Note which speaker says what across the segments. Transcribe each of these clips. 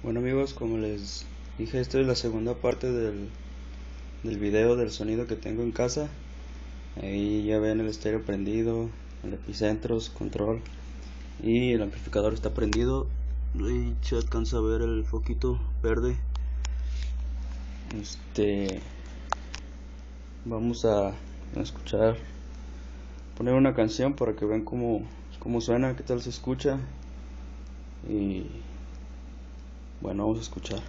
Speaker 1: Bueno amigos, como les dije, esta es la segunda parte del video del sonido que tengo en casa. Ahí ya ven el estéreo prendido, el epicentros, control, y el amplificador está prendido. Ahí se alcanza a ver el foquito verde. Vamos a escuchar, poner una canción para que vean cómo suena, qué tal se escucha. Y bueno, vamos a escuchar.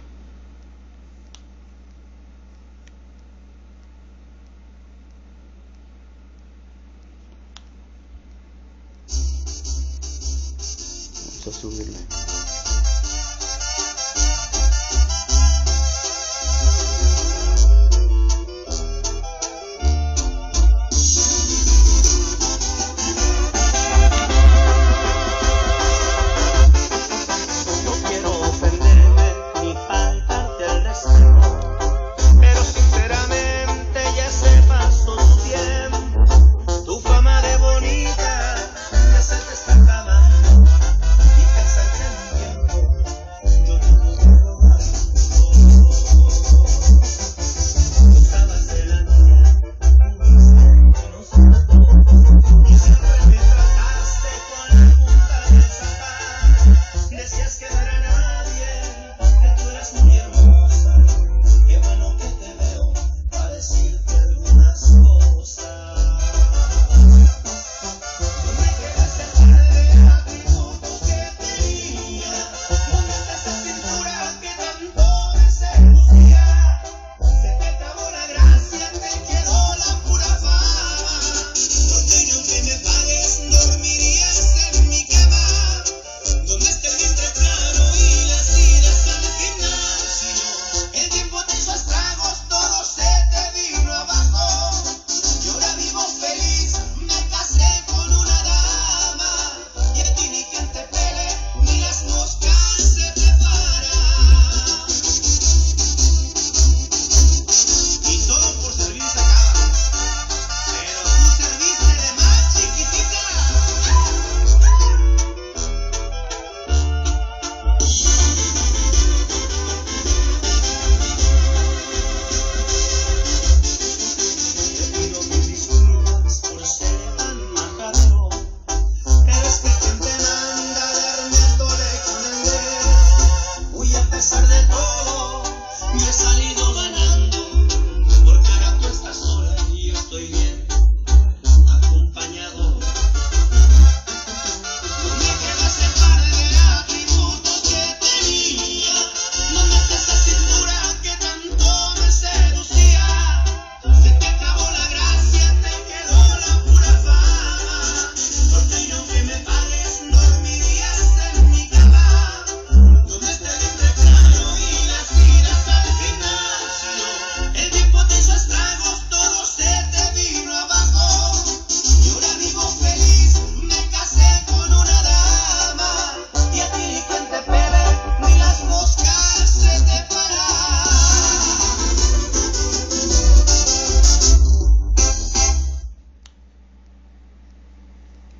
Speaker 1: Vamos a subirle.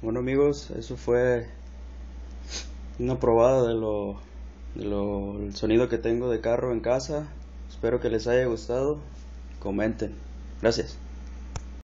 Speaker 1: Bueno amigos, eso fue una probada del sonido que tengo de carro en casa. Espero que les haya gustado. Comenten. Gracias.